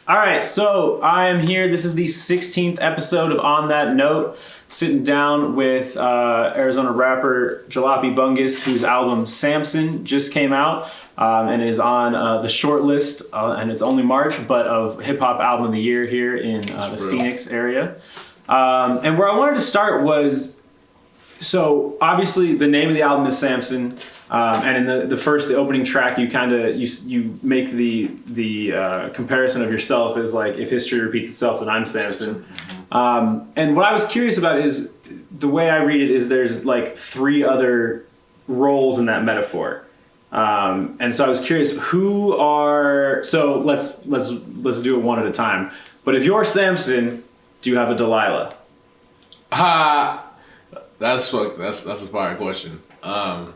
All right, so I am here. This is the 16th episode of On That Note, sitting down with Arizona rapper Jalopy Bungus, whose album Samson just came out and is on the short list, and it's only March, but of Hip Hop Album of the Year here in the Phoenix area. And where I wanted to start was, so obviously the name of the album is Samson, and in the opening track, you kind of you make the comparison of yourself as like, if history repeats itself, then I'm Samson. And what I was curious about is, the way I read it is there's like three other roles in that metaphor. And so I was curious, so let's do it one at a time. But if you're Samson, do you have a Delilah? That's a fire question. I'm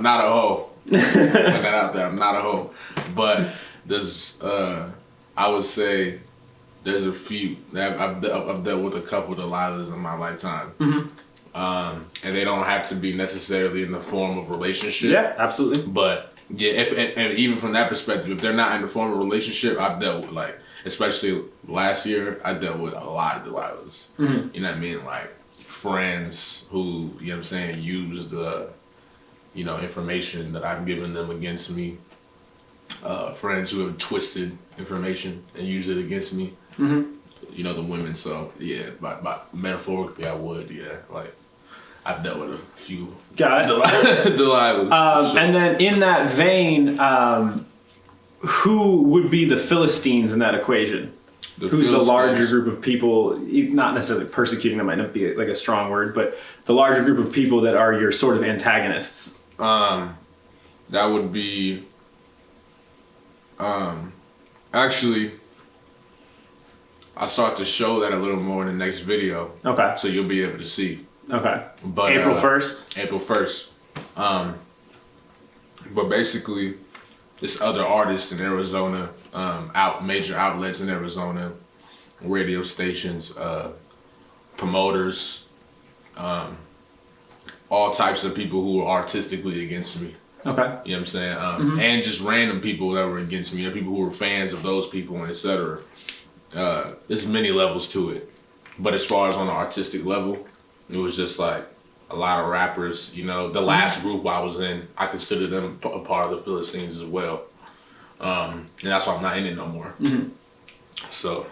not a hoe. Put that out there. I'm not a hoe. But there's I would say there's a few. I've dealt with a couple Delilahs in my lifetime. Mm-hmm. And they don't have to be necessarily in the form of relationship. Yeah, absolutely. But yeah, and even from that perspective, if they're not in the form of relationship, I've dealt with, like, especially last year, I dealt with a lot of Delilahs. Mm-hmm. You know what I mean? Like, friends who, you know what I'm saying, use the, information that I've given them against me. Friends who have twisted information and used it against me. Mm-hmm. The women. So yeah, but metaphorically, I would, like, I've dealt with a few Delilahs. Sure. And then in that vein, who would be the Philistines in that equation? Who's the larger group of people, not necessarily persecuting, that might not be like a strong word, but the larger group of people that are your sort of antagonists? That would be, actually, I'll start to show that a little more in the next video. Okay. So you'll be able to see. Okay. But April 1st? April 1st. But basically, this other artists in Arizona, major outlets in Arizona, radio stations, promoters, all types of people who are artistically against me. Okay. You know what I'm saying? Mm-hmm. And just random people that were against me, people who were fans of those people, and etc. There's many levels to it. But as far as on the artistic level, it was just like a lot of rappers. The last group I was in, I consider them a part of the Philistines as well. And that's why I'm not in it no more. Mm-hmm. So,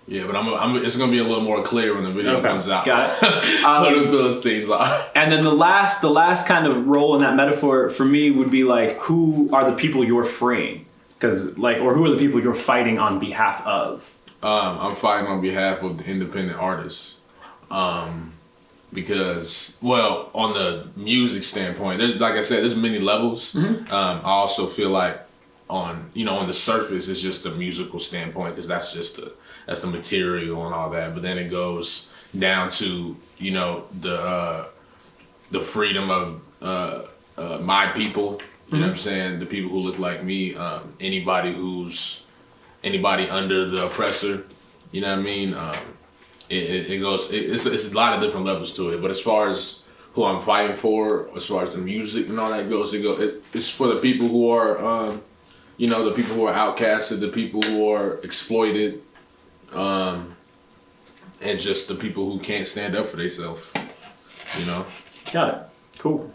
yeah, but it's gonna be a little more clear when the video comes out. Got it. Who the Philistines are. And then the last kind of role in that metaphor for me would be like, who are the people you're freeing? Or who are the people you're fighting on behalf of? I'm fighting on behalf of the independent artists. Because, well, on the music standpoint, like I said, there's many levels. Mm-hmm. I also feel like on the surface, it's just a musical standpoint, because that's the material and all that. But then it goes down to, the freedom of my people. You know what I'm saying? The people who look like me, anybody under the oppressor. You know what I mean? It's a lot of different levels to it. But as far as who I'm fighting for, as far as the music and all that goes, it's for the people who are, the people who are outcasted, the people who are exploited, and just the people who can't stand up for themselves. Got it. Cool.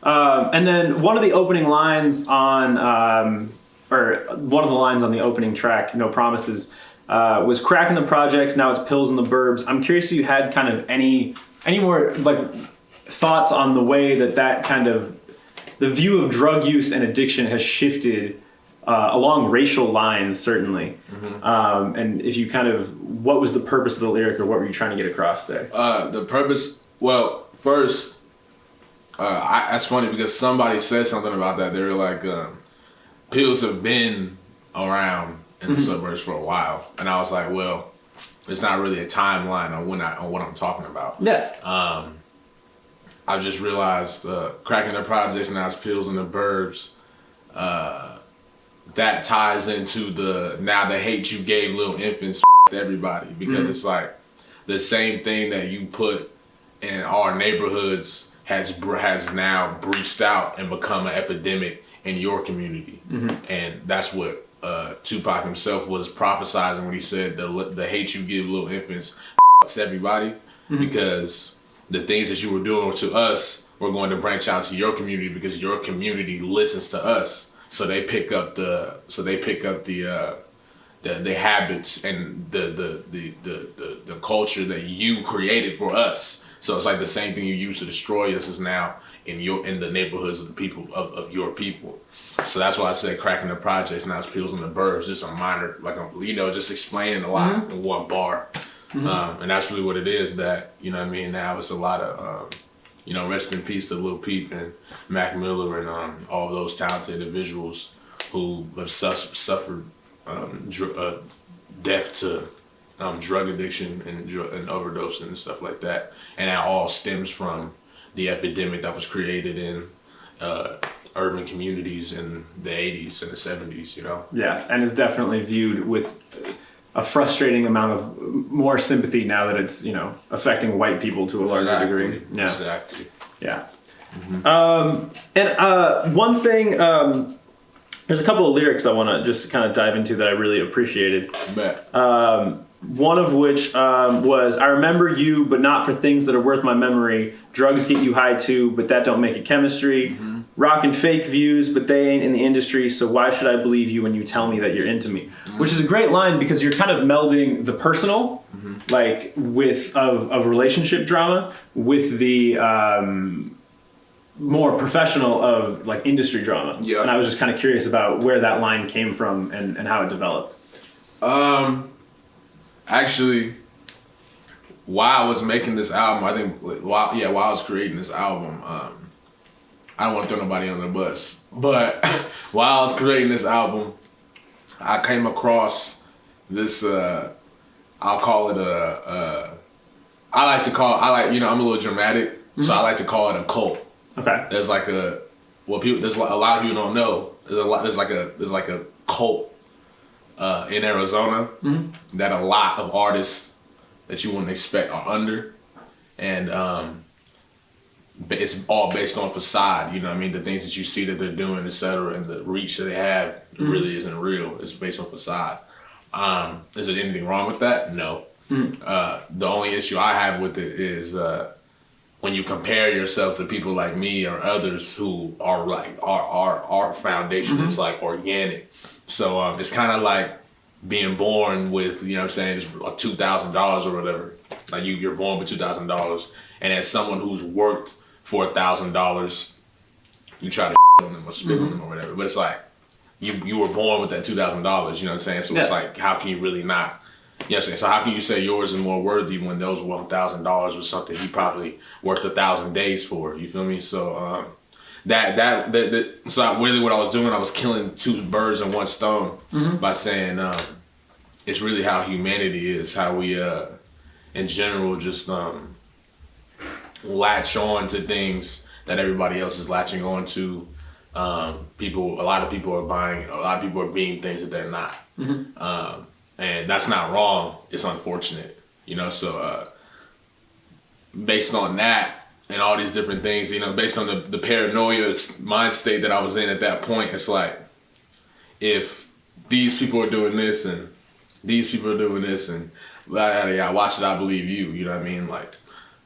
And then one of the opening lines one of the lines on the opening track, No Promises, was cracking the projects, now it's pills in the burbs. I'm curious if you had kind of any more like thoughts on the way that kind of the view of drug use and addiction has shifted along racial lines, certainly. Mm-hmm. And if you what was the purpose of the lyric, or what were you trying to get across there? The purpose, well, first, that's funny because somebody said something about that. They were like, pills have been around in the suburbs for a while, and I was like, well, it's not really a timeline on what I'm talking about. Yeah. I just realized cracking the projects, now it's pills in the burbs. That ties into the hate you gave little infants everybody, because it's like the same thing that you put in our neighborhoods has now breached out and become an epidemic in your community. And that's what Tupac himself was prophesizing when he said the hate you give little infants fucks everybody, because the things that you were doing to us, we're going to branch out to your community because your community listens to us. So they pick up the habits and the culture that you created for us. So it's like the same thing you used to destroy us is now in the neighborhoods of the people of your people. So that's why I said cracking the projects, not pills in the burbs, just a minor, just explaining a lot in one bar. And that's really what it is. That, you know what I mean. Now it's a lot of rest in peace to Lil Peep and Mac Miller and all those talented individuals who have suffered death to drug addiction and overdosing and stuff like that. And that all stems from the epidemic that was created in urban communities in the 80s and the 70s, Yeah, and is definitely viewed with a frustrating amount of more sympathy now that it's, affecting white people to a larger degree. Yeah. Exactly. Yeah. And one thing, there's a couple of lyrics I want to just kind of dive into that I really appreciated. One of which was, I remember you, but not for things that are worth my memory. Drugs get you high too, but that don't make it chemistry. Rockin' fake views, but they ain't in the industry, so why should I believe you when you tell me that you're into me? Which is a great line because you're kind of melding the personal, like of relationship drama, with the more professional of like industry drama. Yeah. And I was just kind of curious about where that line came from and how it developed. Actually, while I was making this album, I think while I was creating this album, I don't want to throw nobody on the bus, but while I was creating this album, I came across this, I'll call it I'm a little dramatic, so I like to call it a cult. Okay. There's like a lot of people don't know. There's like a cult in Arizona that a lot of artists that you wouldn't expect are under, and it's all based on facade. You know what I mean? The things that you see that they're doing, etc., and the reach that they have really isn't real. It's based on facade. Is there anything wrong with that? No. The only issue I have with it is when you compare yourself to people like me or others who are like our foundation is like organic. So it's kind of like being born with, just $2,000 or whatever. Like you're born with $2,000, and as someone who's worked for $1,000, you try to on them or spit on them or whatever. But it's like you were born with that $2,000. You know what I'm saying? So it's like, how can you really not? You know what I'm saying? So how can you say yours is more worthy when those $1,000 was something he probably worked 1,000 days for? You feel me? So so really what I was doing, I was killing two birds in one stone by saying it's really how humanity is, how we in general just latch on to things that everybody else is latching on to. A lot of people are being things that they're not. And that's not wrong. It's unfortunate, so based on that and all these different things, based on the paranoia mind state that I was in at that point, it's like, if these people are doing this and these people are doing this and why should I believe you? You know what I mean? Like,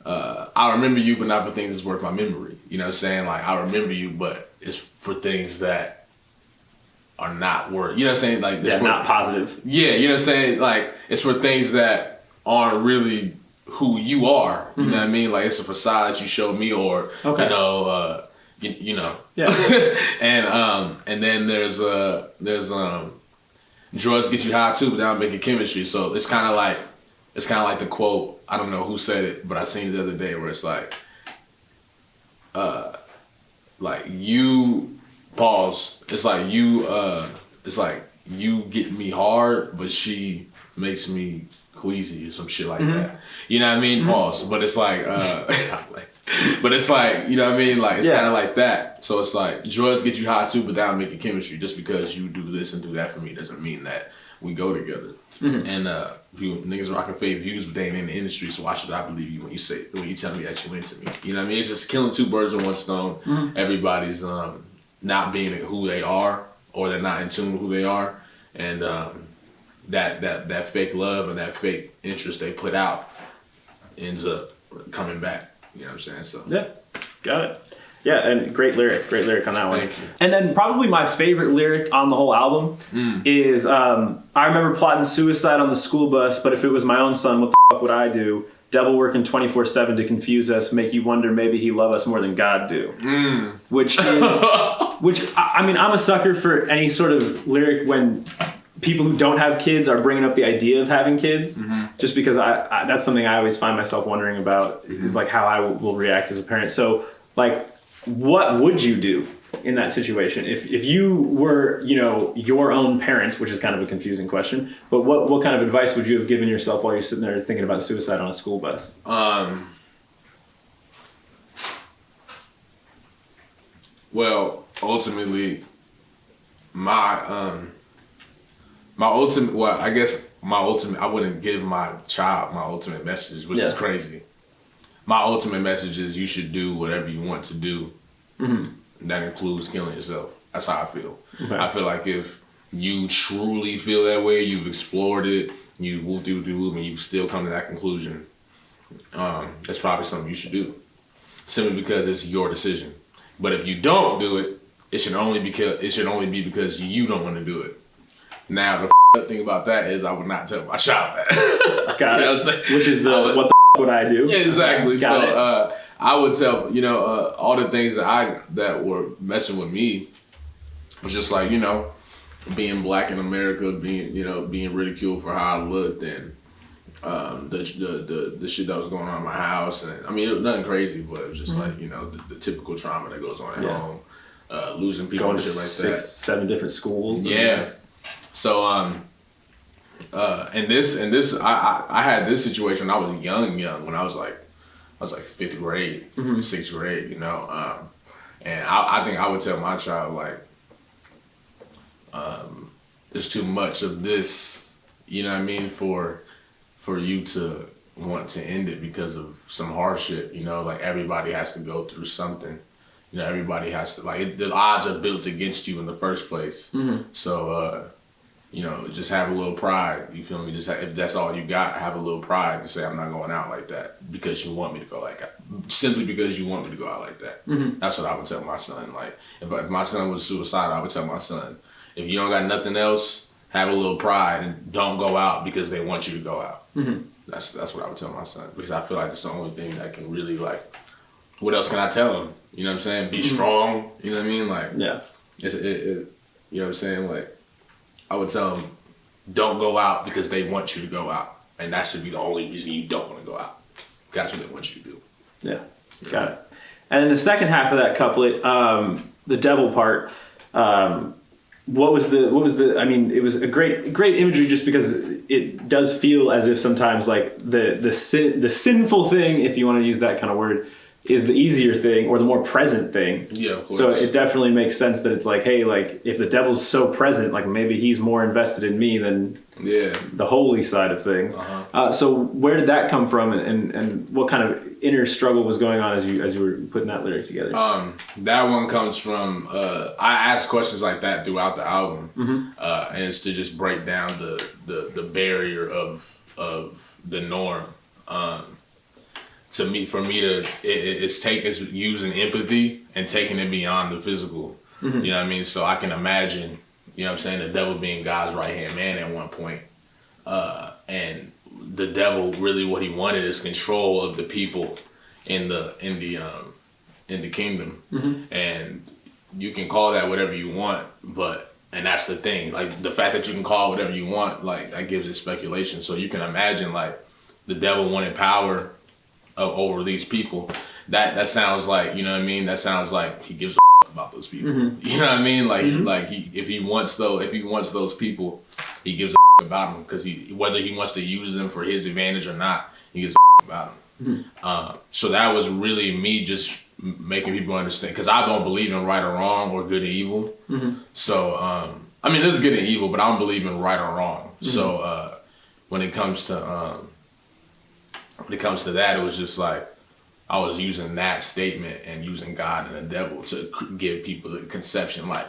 I remember you, but not for things that's worth my memory. You know what I'm saying? Like, I remember you, but it's for things that are not worth, you know what I'm saying? Like, not positive. Yeah, you know what I'm saying? Like, it's for things that aren't really who you are. You know what I mean? Like, it's a facade that you show me, or Yeah. and then there's drugs get you high too, but they don't make it chemistry. So it's kind of like the quote. I don't know who said it, but I seen it the other day where it's like you pause. It's like you get me hard, but she makes me queasy or some shit like that. You know what I mean? Pause. But it's like, but it's like, you know what I mean? Like, it's kind of like that. So it's like, drugs get you high too, but that don't make it chemistry. Just because you do this and do that for me doesn't mean that we go together. And niggas rocking fake views, but they ain't in the industry, so why should I believe you when you tell me that you into me? You know what I mean? It's just killing two birds with one stone. Everybody's not being who they are, or they're not in tune with who they are, and that fake love and that fake interest they put out ends up coming back. You know what I'm saying? So yeah, got it. Yeah, and great lyric on that one. Thank you. And then probably my favorite lyric on the whole album is, I remember plotting suicide on the school bus, but if it was my own son, what the fuck would I do? Devil working 24/7 to confuse us, make you wonder maybe he love us more than God do. Which I mean, I'm a sucker for any sort of lyric when people who don't have kids are bringing up the idea of having kids, just because I that's something I always find myself wondering about, is like how I will react as a parent. So like, what would you do in that situation if you were, you know, your own parent, which is kind of a confusing question, but what kind of advice would you have given yourself while you're sitting there thinking about suicide on a school bus? Well, ultimately, I wouldn't give my child my ultimate message, which is crazy. My ultimate message is you should do whatever you want to do. That includes killing yourself. That's how I feel. Okay. I feel like if you truly feel that way, you've explored it, you whoop and you've still come to that conclusion, that's probably something you should do. Simply because it's your decision. But if you don't do it, it should only be because you don't want to do it. Now, the thing about that is I would not tell my child that. Got it. Which is what the would I do? Yeah, exactly. So I would tell, you know, all the things that were messing with me was just like, you know, being black in America, being ridiculed for how I looked, and the shit that was going on in my house. And I mean, it was nothing crazy, but it was just like, you know, the typical trauma that goes on at home, losing people and shit like that. 6-7 different schools. Yeah. So and this I had this situation when I was young when I was like 5th grade, 6th grade, you know, and I think I would tell my child, like, there's too much of this, you know what I mean, for you to want to end it because of some hardship, you know, like everybody has to go through something, you know, everybody has to, like, the odds are built against you in the first place. So you know, just have a little pride. You feel me? If that's all you got, have a little pride to say, I'm not going out like that because you want me to go like that. Simply because you want me to go out like that. That's what I would tell my son. Like, if my son was suicidal, I would tell my son, if you don't got nothing else, have a little pride and don't go out because they want you to go out. That's what I would tell my son, because I feel like it's the only thing that can really, like, what else can I tell him? You know what I'm saying? Be strong. You know what I mean? Like, you know what I'm saying? Like, I would tell them, don't go out because they want you to go out. And that should be the only reason you don't want to go out. That's what they want you to do. Yeah. Got it. And in the second half of that couplet, the devil part, what was the, I mean, it was a great imagery, just because it does feel as if sometimes, like, the sinful thing, if you want to use that kind of word, is the easier thing or the more present thing. Yeah, of course. So it definitely makes sense that it's like, hey, like, if the devil's so present, like, maybe he's more invested in me than the holy side of things. So where did that come from, and what kind of inner struggle was going on as you were putting that lyric together? That one comes from, I ask questions like that throughout the album, and it's to just break down the barrier of the norm. For me to it's using empathy and taking it beyond the physical. You know what I mean? So I can imagine, you know what I'm saying, the devil being God's right hand man at one point. And the devil, really what he wanted is control of the people in the kingdom. And you can call that whatever you want, and that's the thing. Like, the fact that you can call whatever you want, like, that gives it speculation. So you can imagine, like, the devil wanted power over these people. That sounds like, you know what I mean, that sounds like he gives a about those people. You know what I mean? Like, if he wants those people, he gives a about them, because whether he wants to use them for his advantage or not, he gives a about them. So that was really me just making people understand, because I don't believe in right or wrong or good and evil. So I mean, there's good and evil, but I don't believe in right or wrong. So when it comes to that, it was just like, I was using that statement and using God and the devil to give people the conception like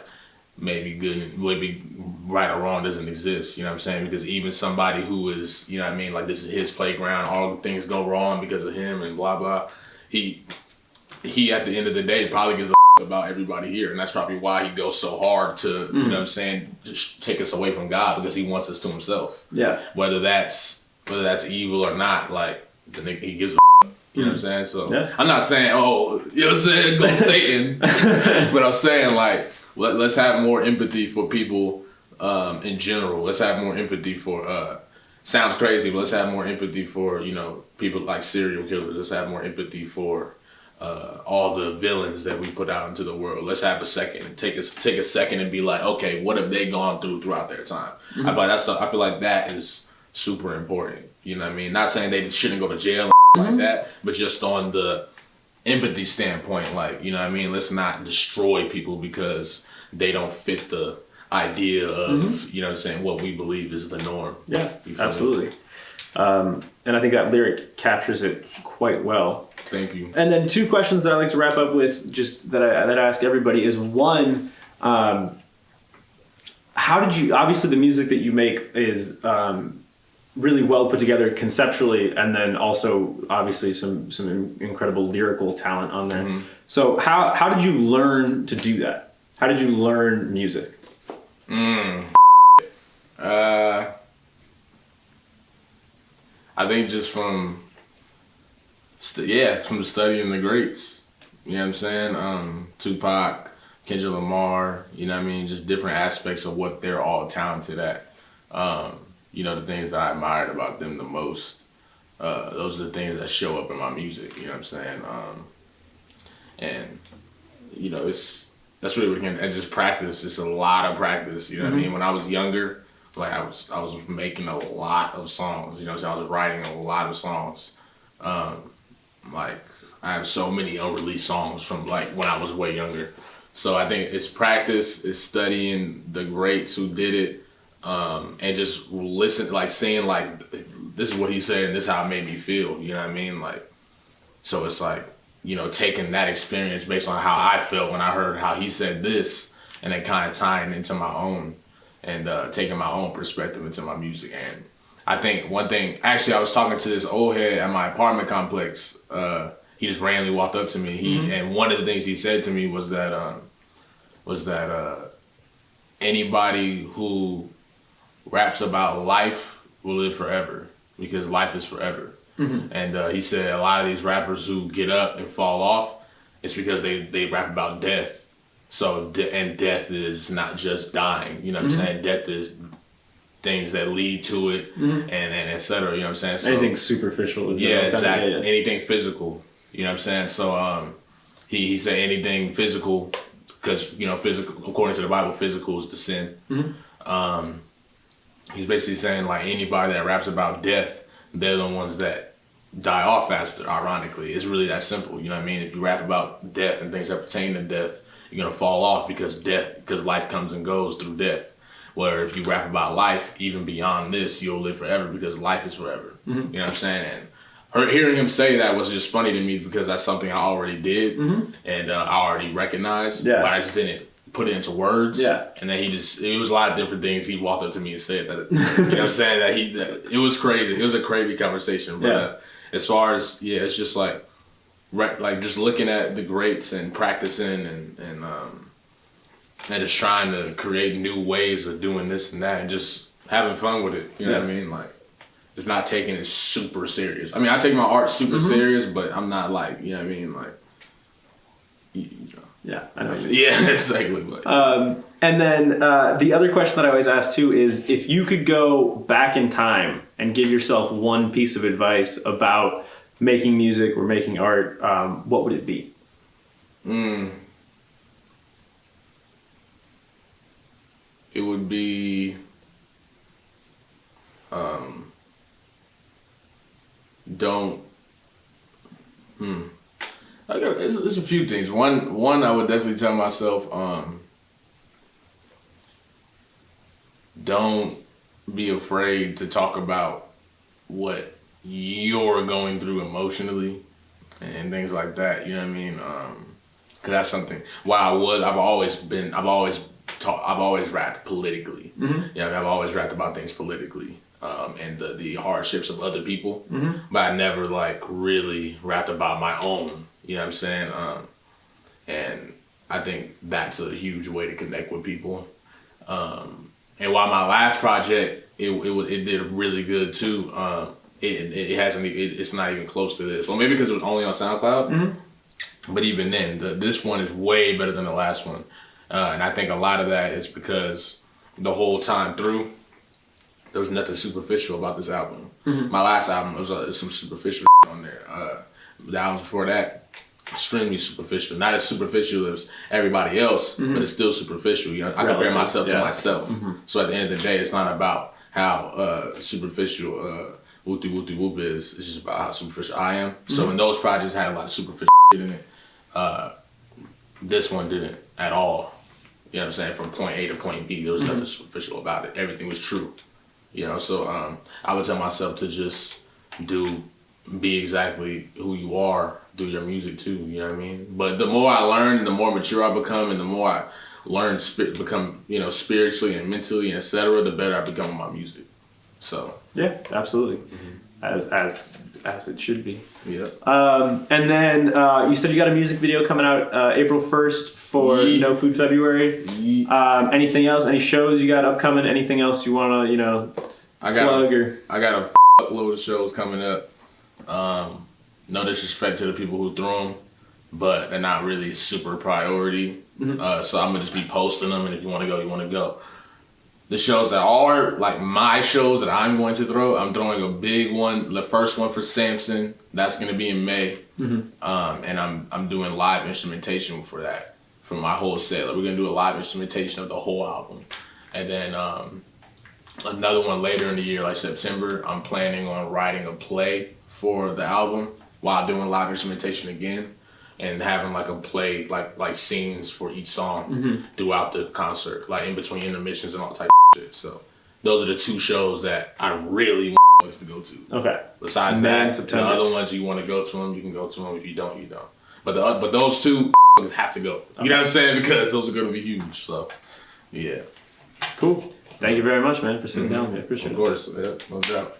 maybe good and maybe right or wrong doesn't exist. You know what I'm saying? Because even somebody who is, you know what I mean, like this is his playground, all things go wrong because of him and blah blah. He at the end of the day probably gives a about everybody here, and that's probably why he goes so hard to, you know what I'm saying, just take us away from God, because he wants us to himself. Yeah. Whether that's evil or not, like he gives a you know what I'm saying? So I'm not saying, oh, you know what I'm saying, go Satan. But I'm saying like let's have more empathy for people in general. Let's have more empathy for sounds crazy, but let's have more empathy for, you know, people like serial killers. Let's have more empathy for all the villains that we put out into the world. Let's have a second and take a second and be like, okay, what have they gone throughout their time? Mm-hmm. I feel like that is super important. You know what I mean? Not saying they shouldn't go to jail and like that, but just on the empathy standpoint, like, you know what I mean? Let's not destroy people because they don't fit the idea of, you know what I'm saying, what we believe is the norm. Yeah, absolutely. And I think that lyric captures it quite well. Thank you. And then two questions that I like to wrap up with, just that I ask everybody, is one, how did you, obviously the music that you make is really well put together conceptually, and then also obviously some incredible lyrical talent on there. Mm-hmm. So how did you learn to do that? How did you learn music? I think just from studying the greats. You know what I'm saying? Tupac, Kendrick Lamar, you know what I mean? Just different aspects of what they're all talented at. You know, the things that I admired about them the most. Those are the things that show up in my music, you know what I'm saying? And, you know, that's really what we can, and just practice. It's a lot of practice, you know what I mean? When I was younger, like I was making a lot of songs, you know what I'm saying? I was writing a lot of songs. Like I have so many unreleased songs from like when I was way younger. So I think it's practice, it's studying the greats who did it, and just listen, like saying like, this is what he said and this is how it made me feel, you know what I mean? Like, so it's like, you know, taking that experience based on how I felt when I heard how he said this, and then kind of tying into my own, and taking my own perspective into my music. And I think one thing, actually I was talking to this old head at my apartment complex. He just randomly walked up to me. And one of the things he said to me was that anybody who raps about life will live forever, because life is forever. Mm-hmm. And he said a lot of these rappers who get up and fall off, it's because they rap about death. So, and death is not just dying, you know what I'm saying? Death is things that lead to it, and et cetera, you know what I'm saying? So, anything superficial. Yeah, exactly. Kind of, anything physical, you know what I'm saying? So he said anything physical, because, you know, physical, according to the Bible, physical is the sin. Mm-hmm. He's basically saying like anybody that raps about death, they're the ones that die off faster, ironically. It's really that simple, you know what I mean? If you rap about death and things that pertain to death, you're going to fall off because life comes and goes through death. Where if you rap about life, even beyond this, you'll live forever because life is forever. Mm-hmm. You know what I'm saying? And hearing him say that was just funny to me because that's something I already did, and I already recognized, but I just didn't put it into words. Yeah. And then it was a lot of different things. He walked up to me and said that, you know what I'm saying? That it was crazy. It was a crazy conversation. But as far as, it's just like just looking at the greats and practicing and just trying to create new ways of doing this and that and just having fun with it. You know what I mean? Like, just not taking it super serious. I mean, I take my art super serious, but I'm not like, you know what I mean? Like, you know. Yeah, I know. Yeah, exactly. And then the other question that I always ask too is, if you could go back in time and give yourself one piece of advice about making music or making art, what would it be? It would be there's a few things. One I would definitely tell myself, don't be afraid to talk about what you're going through emotionally and things like that. You know what I mean? Cause that's something. I've always rapped politically. Mm-hmm. You know, I've always rapped about things politically, and the hardships of other people. Mm-hmm. But I never like really rapped about my own. You know what I'm saying? And I think that's a huge way to connect with people. And while my last project, it did really good too. It's not even close to this. Well, maybe because it was only on SoundCloud. Mm-hmm. But even then, this one is way better than the last one. And I think a lot of that is because the whole time through, there was nothing superficial about this album. Mm-hmm. My last album, was some superficial on there. The albums before that, extremely superficial. Not as superficial as everybody else, but it's still superficial. You know, I compare myself to myself. So at the end of the day, it's not about how superficial Whoopty Whoopty Whoop is. It's just about how superficial I am. So when those projects had a lot of superficial in it, this one didn't at all. You know what I'm saying? From point A to point B, there was nothing superficial about it. Everything was true. You know, so I would tell myself to just be exactly who you are, do your music too, you know what I mean? But the more I learn and the more mature I become and the more I learn, become, you know, spiritually and mentally and etc., the better I become with my music. So. Yeah, absolutely. As it should be. Yeah. And then you said you got a music video coming out April 1st for No Food February. Anything else? Any shows you got upcoming? Anything else you want to, plug? I got a load of shows coming up. No disrespect to the people who threw them, but they're not really super priority. So I'm going to just be posting them, and if you want to go, you want to go. The shows that are like my shows that I'm going to throw, I'm throwing a big one, the first one for Samson. That's going to be in May. And I'm doing live instrumentation for that, for my whole set. Like, we're going to do a live instrumentation of the whole album. And then another one later in the year, like September, I'm planning on writing a play for the album while doing live instrumentation again, and having like a play, like scenes for each song throughout the concert, like in between intermissions and all type of shit. So those are the two shows that I really want to go to. Okay. Besides that, September. The other ones you want to go to them, you can go to them. If you don't, you don't. But those two have to go. You know what I'm saying? Because those are going to be huge. So yeah. Cool. Thank you very much, man, for sitting down with me. I appreciate it. Of course. Yeah, no doubt.